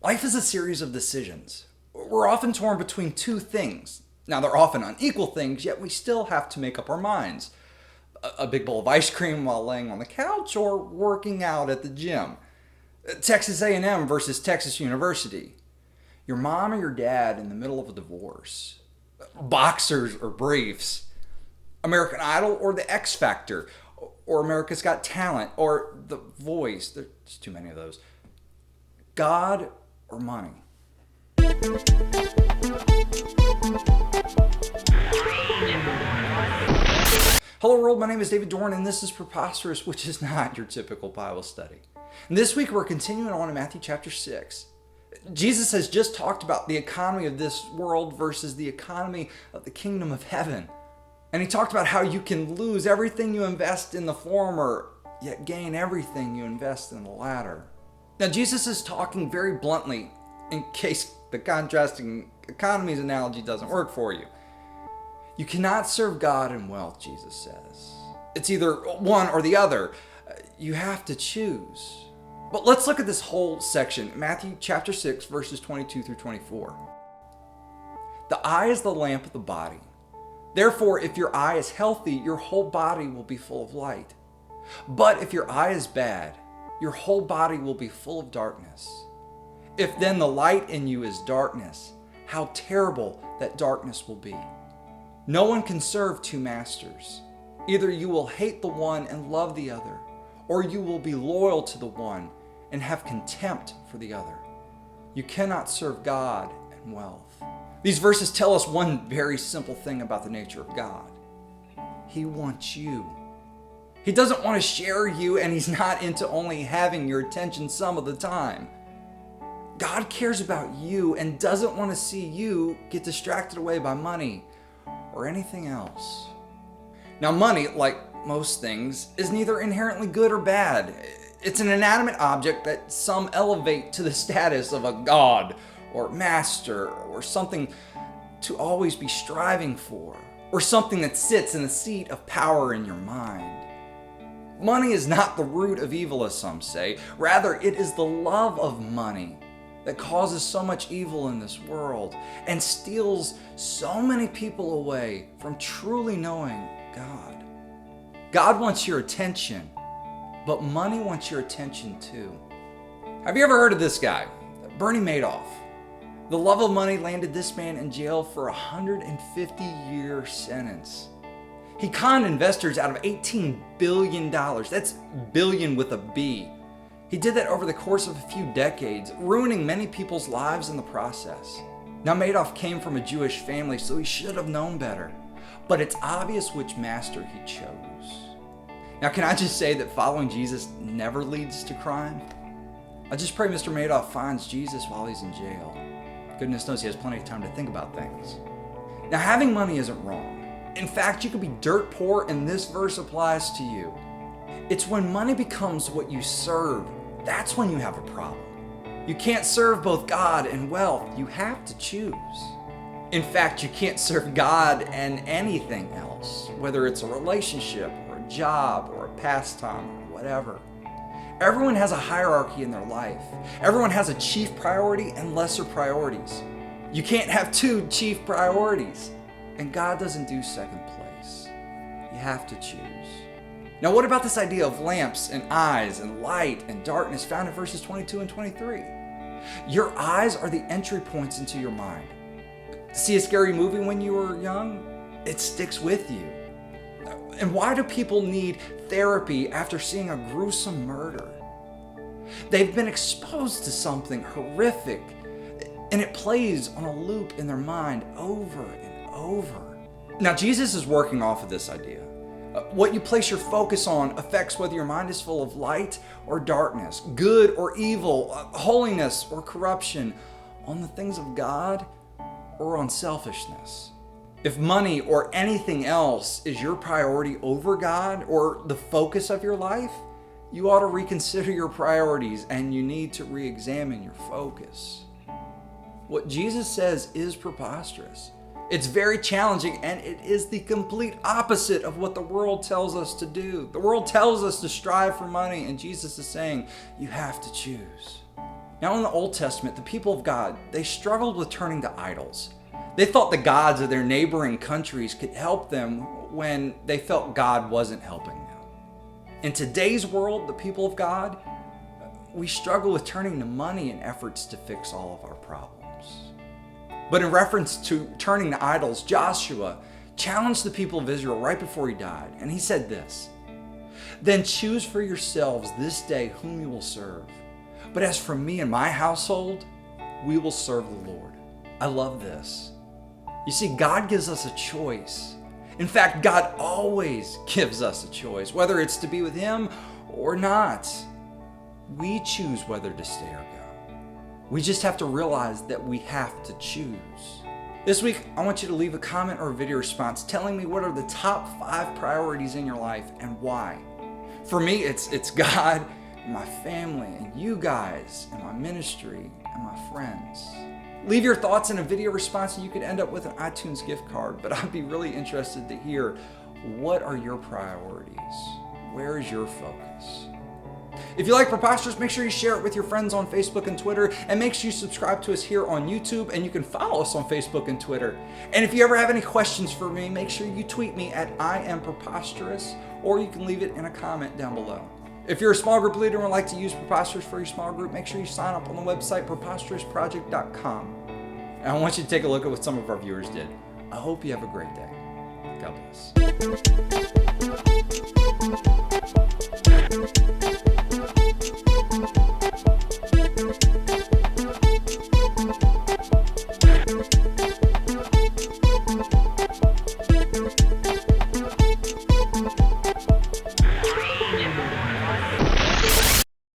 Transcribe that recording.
Life is a series of decisions. We're often torn between two things. Now, they're often unequal things, yet we still have to make up our minds. A big bowl of ice cream while laying on the couch or working out at the gym. Texas A&M versus Texas University. Your mom or your dad in the middle of a divorce. Boxers or briefs. American Idol or The X Factor. Or America's Got Talent or The Voice. There's too many of those. God or money? Hello world, my name is David Dorn and this is Preposterous, which is not your typical Bible study. And this week we're continuing on in Matthew chapter 6. Jesus has just talked about the economy of this world versus the economy of the kingdom of heaven. And he talked about how you can lose everything you invest in the former, yet gain everything you invest in the latter. Now Jesus is talking very bluntly, in case the contrasting economies analogy doesn't work for you. You cannot serve God and wealth, Jesus says. It's either one or the other. You have to choose. But let's look at this whole section, Matthew chapter 6, verses 22 through 24. The eye is the lamp of the body. Therefore, if your eye is healthy, your whole body will be full of light. But if your eye is bad, your whole body will be full of darkness. If then the light in you is darkness, how terrible that darkness will be. No one can serve two masters. Either you will hate the one and love the other, or you will be loyal to the one and have contempt for the other. You cannot serve God and wealth. These verses tell us one very simple thing about the nature of God. He wants you. He doesn't want to share you, and he's not into only having your attention some of the time. God cares about you and doesn't want to see you get distracted away by money or anything else. Now, money, like most things, is neither inherently good or bad. It's an inanimate object that some elevate to the status of a god or master or something to always be striving for, or something that sits in the seat of power in your mind. Money is not the root of evil, as some say. Rather, it is the love of money that causes so much evil in this world and steals so many people away from truly knowing God. God wants your attention, but money wants your attention too. Have you ever heard of this guy, Bernie Madoff? The love of money landed this man in jail for a 150-year sentence. He conned investors out of $18 billion. That's billion with a B. He did that over the course of a few decades, ruining many people's lives in the process. Now, Madoff came from a Jewish family, so he should have known better. But it's obvious which master he chose. Now, can I just say that following Jesus never leads to crime? I just pray Mr. Madoff finds Jesus while he's in jail. Goodness knows he has plenty of time to think about things. Now, having money isn't wrong. In fact, you could be dirt poor, and this verse applies to you. It's when money becomes what you serve, that's when you have a problem. You can't serve both God and wealth. You have to choose. In fact, you can't serve God and anything else, whether it's a relationship or a job or a pastime or whatever. Everyone has a hierarchy in their life. Everyone has a chief priority and lesser priorities. You can't have two chief priorities. And God doesn't do second place. You have to choose. Now, what about this idea of lamps and eyes and light and darkness found in verses 22 and 23? Your eyes are the entry points into your mind. See a scary movie when you were young? It sticks with you. And why do people need therapy after seeing a gruesome murder? They've been exposed to something horrific, and it plays on a loop in their mind over and over. Now, Jesus is working off of this idea. What you place your focus on affects whether your mind is full of light or darkness, good or evil, holiness or corruption, on the things of God or on selfishness. If money or anything else is your priority over God or the focus of your life, you ought to reconsider your priorities and you need to re-examine your focus. What Jesus says is preposterous. It's very challenging, and it is the complete opposite of what the world tells us to do. The world tells us to strive for money, and Jesus is saying, you have to choose. Now in the Old Testament, the people of God, they struggled with turning to idols. They thought the gods of their neighboring countries could help them when they felt God wasn't helping them. In today's world, the people of God, we struggle with turning to money in efforts to fix all of our problems. But in reference to turning to idols, Joshua challenged the people of Israel right before he died, and he said this, "Then choose for yourselves this day whom you will serve. But as for me and my household, we will serve the Lord." I love this. You see, God gives us a choice. In fact, God always gives us a choice, whether it's to be with Him or not. We choose whether to stay or go. We just have to realize that we have to choose. This week, I want you to leave a comment or a video response telling me what are the top 5 priorities in your life and why. For me, it's God, and my family, and you guys, and my ministry, and my friends. Leave your thoughts in a video response and you could end up with an iTunes gift card, but I'd be really interested to hear, what are your priorities? Where is your focus? If you like Preposterous, make sure you share it with your friends on Facebook and Twitter, and make sure you subscribe to us here on YouTube, and you can follow us on Facebook and Twitter. And if you ever have any questions for me, make sure you tweet me at @IamPreposterous, or you can leave it in a comment down below. If you're a small group leader and would like to use Preposterous for your small group, make sure you sign up on the website preposterousproject.com. And I want you to take a look at what some of our viewers did. I hope you have a great day. God bless.